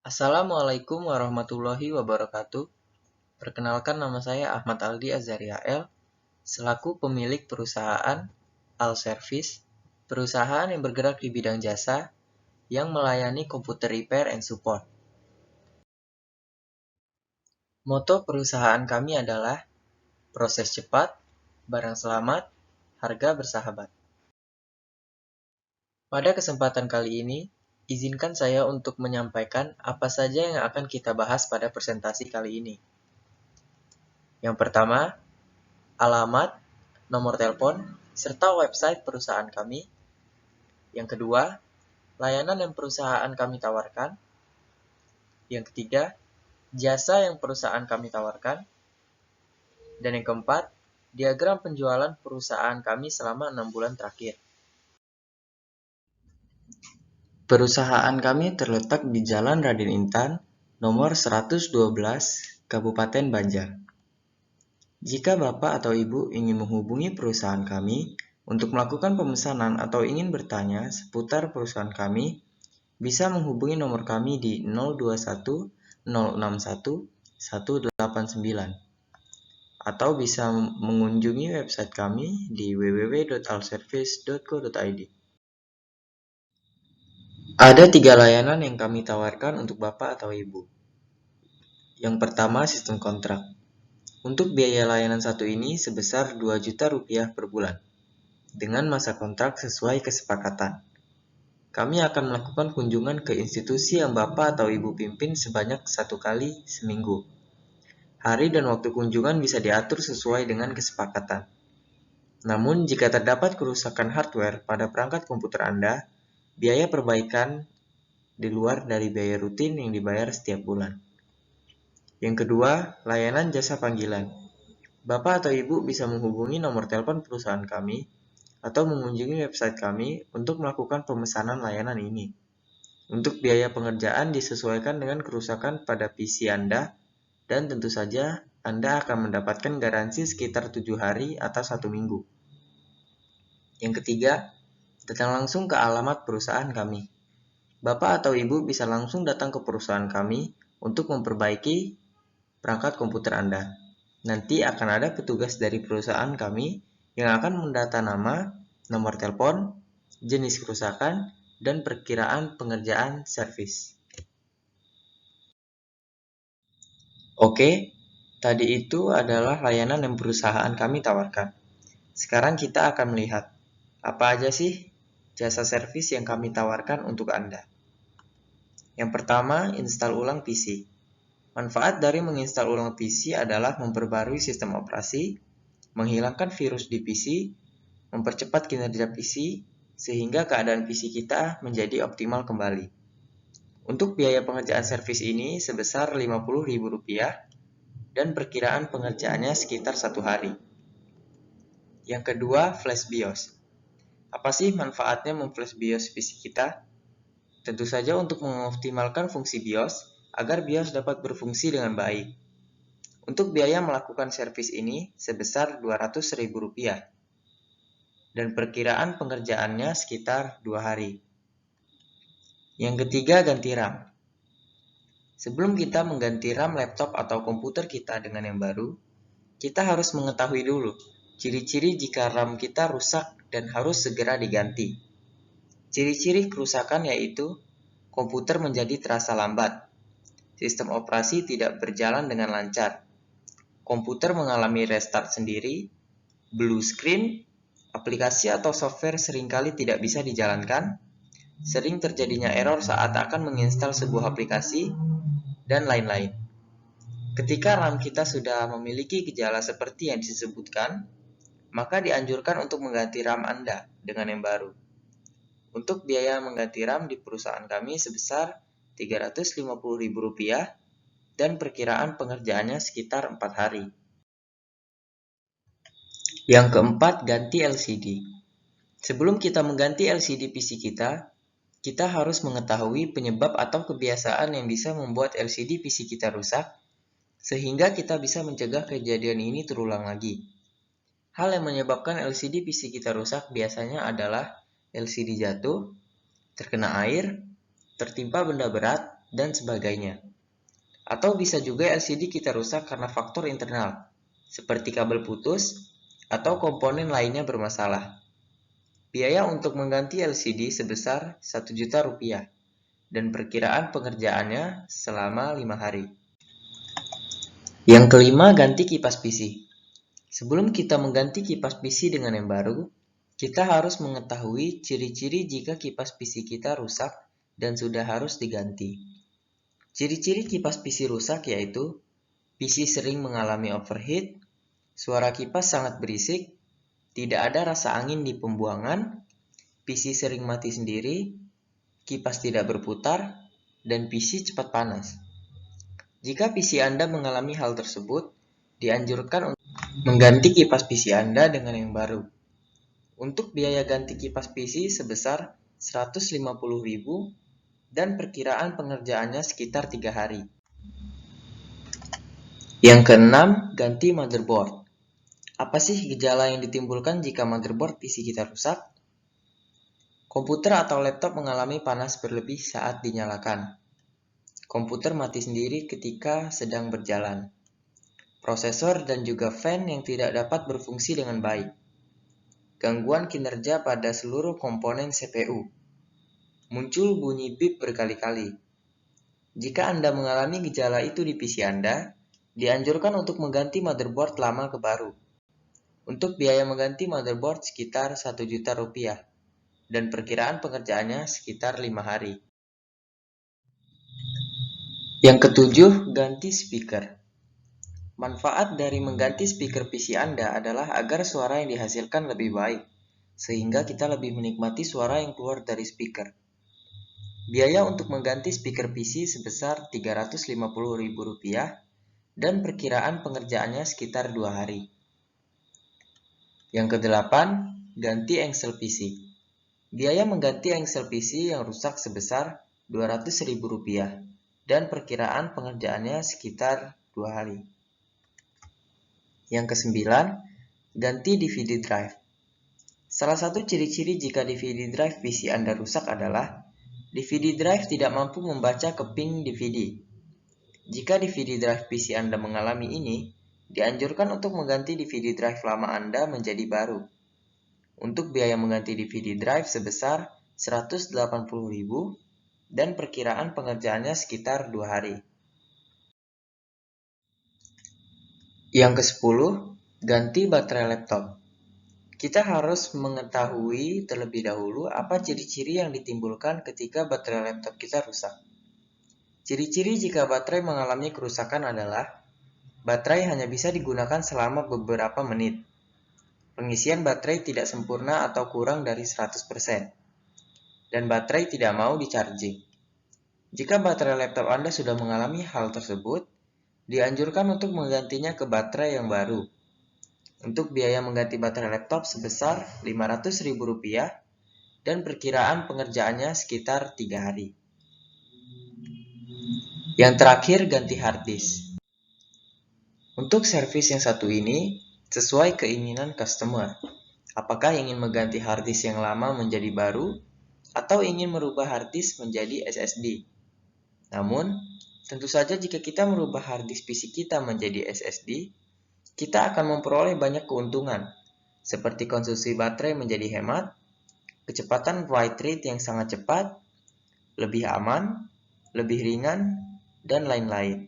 Assalamualaikum warahmatullahi wabarakatuh. Perkenalkan, nama saya Ahmad Aldi Azariael, selaku pemilik perusahaan Al Service, perusahaan yang bergerak di bidang jasa yang melayani komputer repair and support. Moto perusahaan kami adalah proses cepat, barang selamat, harga bersahabat. Pada kesempatan kali ini, izinkan saya untuk menyampaikan apa saja yang akan kita bahas pada presentasi kali ini. Yang pertama, alamat, nomor telepon, serta website perusahaan kami. Yang kedua, layanan yang perusahaan kami tawarkan. Yang ketiga, jasa yang perusahaan kami tawarkan. Dan yang keempat, diagram penjualan perusahaan kami selama 6 bulan terakhir. Perusahaan kami terletak di Jalan Raden Intan, nomor 112, Kabupaten Banjar. Jika Bapak atau Ibu ingin menghubungi perusahaan kami untuk melakukan pemesanan atau ingin bertanya seputar perusahaan kami, bisa menghubungi nomor kami di 021 061 189 atau bisa mengunjungi website kami di www.alservice.co.id. Ada 3 layanan yang kami tawarkan untuk Bapak atau Ibu. Yang pertama, sistem kontrak. Untuk biaya layanan satu ini sebesar Rp2.000.000 per bulan, dengan masa kontrak sesuai kesepakatan. Kami akan melakukan kunjungan ke institusi yang Bapak atau Ibu pimpin sebanyak 1 kali seminggu. Hari dan waktu kunjungan bisa diatur sesuai dengan kesepakatan. Namun, jika terdapat kerusakan hardware pada perangkat komputer Anda, biaya perbaikan di luar dari biaya rutin yang dibayar setiap bulan. Yang kedua, layanan jasa panggilan. Bapak atau Ibu bisa menghubungi nomor telepon perusahaan kami atau mengunjungi website kami untuk melakukan pemesanan layanan ini. Untuk biaya pengerjaan disesuaikan dengan kerusakan pada PC Anda, dan tentu saja Anda akan mendapatkan garansi sekitar 7 hari atau 1 minggu. Yang ketiga, datang langsung ke alamat perusahaan kami. Bapak atau Ibu bisa langsung datang ke perusahaan kami untuk memperbaiki perangkat komputer Anda. Nanti akan ada petugas dari perusahaan kami yang akan mendata nama, nomor telepon, jenis kerusakan, dan perkiraan pengerjaan servis. Oke, tadi itu adalah layanan yang perusahaan kami tawarkan. Sekarang kita akan melihat apa aja sih jasa servis yang kami tawarkan untuk Anda. Yang pertama, install ulang PC. Manfaat dari menginstal ulang PC adalah memperbarui sistem operasi, menghilangkan virus di PC, mempercepat kinerja PC, sehingga keadaan PC kita menjadi optimal kembali. Untuk biaya pengerjaan servis ini sebesar Rp50.000 dan perkiraan pengerjaannya sekitar 1 hari. Yang kedua, flash BIOS. Apa sih manfaatnya memflash BIOS PC kita? Tentu saja untuk mengoptimalkan fungsi BIOS agar BIOS dapat berfungsi dengan baik. Untuk biaya melakukan servis ini sebesar Rp200.000 dan perkiraan pengerjaannya sekitar 2 hari. Yang ketiga, ganti RAM. Sebelum kita mengganti RAM laptop atau komputer kita dengan yang baru, kita harus mengetahui dulu ciri-ciri jika RAM kita rusak dan harus segera diganti. Ciri-ciri kerusakan yaitu komputer menjadi terasa lambat, sistem operasi tidak berjalan dengan lancar, komputer mengalami restart sendiri, blue screen, aplikasi atau software seringkali tidak bisa dijalankan, sering terjadinya error saat akan menginstal sebuah aplikasi, dan lain-lain. Ketika RAM kita sudah memiliki gejala seperti yang disebutkan, maka dianjurkan untuk mengganti RAM Anda dengan yang baru. Untuk biaya mengganti RAM di perusahaan kami sebesar Rp350.000 dan perkiraan pengerjaannya sekitar 4 hari. Yang keempat, ganti LCD. Sebelum kita mengganti LCD PC kita harus mengetahui penyebab atau kebiasaan yang bisa membuat LCD PC kita rusak, sehingga kita bisa mencegah kejadian ini terulang lagi. Hal yang menyebabkan LCD PC kita rusak biasanya adalah LCD jatuh, terkena air, tertimpa benda berat, dan sebagainya. Atau bisa juga LCD kita rusak karena faktor internal, seperti kabel putus atau komponen lainnya bermasalah. Biaya untuk mengganti LCD sebesar Rp1.000.000 dan perkiraan pengerjaannya selama 5 hari. Yang kelima, ganti kipas PC. Sebelum kita mengganti kipas PC dengan yang baru, kita harus mengetahui ciri-ciri jika kipas PC kita rusak dan sudah harus diganti. Ciri-ciri kipas PC rusak yaitu PC sering mengalami overheat, suara kipas sangat berisik, tidak ada rasa angin di pembuangan, PC sering mati sendiri, kipas tidak berputar, dan PC cepat panas. Jika PC Anda mengalami hal tersebut, dianjurkan untuk mengganti kipas PC Anda dengan yang baru. Untuk biaya ganti kipas PC sebesar Rp150.000 dan perkiraan pengerjaannya sekitar 3 hari. Yang keenam, ganti motherboard. Apa sih gejala yang ditimbulkan jika motherboard PC kita rusak? Komputer atau laptop mengalami panas berlebih saat dinyalakan. Komputer mati sendiri ketika sedang berjalan. Prosesor dan juga fan yang tidak dapat berfungsi dengan baik. Gangguan kinerja pada seluruh komponen CPU. Muncul bunyi bip berkali-kali. Jika Anda mengalami gejala itu di PC Anda, dianjurkan untuk mengganti motherboard lama ke baru. Untuk biaya mengganti motherboard sekitar Rp1.000.000 dan perkiraan pengerjaannya sekitar 5 hari. Yang ketujuh, ganti speaker. Manfaat dari mengganti speaker PC Anda adalah agar suara yang dihasilkan lebih baik, sehingga kita lebih menikmati suara yang keluar dari speaker. Biaya untuk mengganti speaker PC sebesar Rp350.000 dan perkiraan pengerjaannya sekitar 2 hari. Yang kedelapan, ganti engsel PC. Biaya mengganti engsel PC yang rusak sebesar Rp200.000 dan perkiraan pengerjaannya sekitar 2 hari. Yang kesembilan, ganti DVD drive. Salah satu ciri-ciri jika DVD drive PC Anda rusak adalah DVD drive tidak mampu membaca keping DVD. Jika DVD drive PC Anda mengalami ini, dianjurkan untuk mengganti DVD drive lama Anda menjadi baru. Untuk biaya mengganti DVD drive sebesar Rp180.000 dan perkiraan pengerjaannya sekitar 2 hari. Yang ke-10, ganti baterai laptop. Kita harus mengetahui terlebih dahulu apa ciri-ciri yang ditimbulkan ketika baterai laptop kita rusak. Ciri-ciri jika baterai mengalami kerusakan adalah baterai hanya bisa digunakan selama beberapa menit. Pengisian baterai tidak sempurna atau kurang dari 100%. Dan baterai tidak mau di-charging. Jika baterai laptop Anda sudah mengalami hal tersebut, dianjurkan untuk menggantinya ke baterai yang baru. Untuk biaya mengganti baterai laptop sebesar Rp500.000 dan perkiraan pengerjaannya sekitar 3 hari. Yang terakhir, ganti hard disk. Untuk servis yang satu ini, sesuai keinginan customer. Apakah ingin mengganti hard disk yang lama menjadi baru, atau ingin merubah hard disk menjadi SSD? Namun, tentu saja jika kita merubah hard disk PC kita menjadi SSD, kita akan memperoleh banyak keuntungan, seperti konsumsi baterai menjadi hemat, kecepatan write rate yang sangat cepat, lebih aman, lebih ringan, dan lain-lain.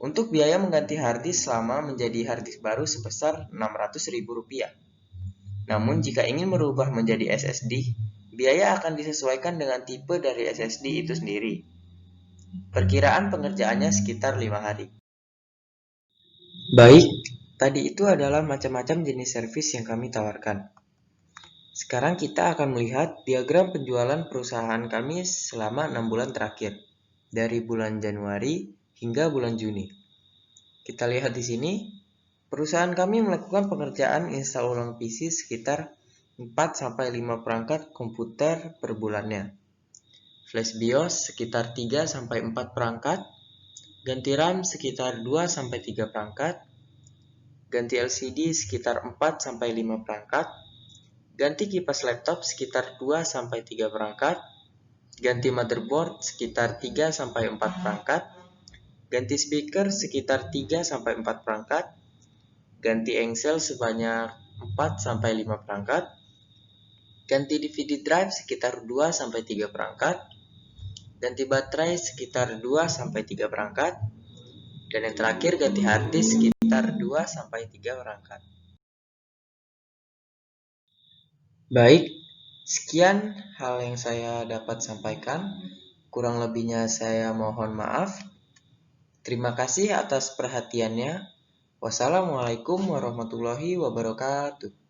Untuk biaya mengganti hard disk lama menjadi hard disk baru sebesar Rp600.000. Namun jika ingin merubah menjadi SSD, biaya akan disesuaikan dengan tipe dari SSD itu sendiri. Perkiraan pengerjaannya sekitar 5 hari. Baik, tadi itu adalah macam-macam jenis servis yang kami tawarkan. Sekarang kita akan melihat diagram penjualan perusahaan kami selama 6 bulan terakhir, dari bulan Januari hingga bulan Juni. Kita lihat di sini, perusahaan kami melakukan pengerjaan install ulang PC sekitar 4-5 perangkat komputer per bulannya. Flash BIOS sekitar 3-4 perangkat, ganti RAM sekitar 2-3 perangkat, ganti LCD sekitar 4-5 perangkat, ganti kipas laptop sekitar 2-3 perangkat, Ganti motherboard sekitar 3-4 perangkat. Ganti speaker sekitar 3-4 perangkat. Ganti engsel sebanyak 4-5 perangkat. Ganti DVD drive sekitar 2-3 perangkat. Ganti baterai sekitar 2-3 perangkat. Dan yang terakhir ganti hard disk sekitar 2-3 perangkat. Baik, sekian hal yang saya dapat sampaikan. Kurang lebihnya saya mohon maaf. Terima kasih atas perhatiannya. Wassalamualaikum warahmatullahi wabarakatuh.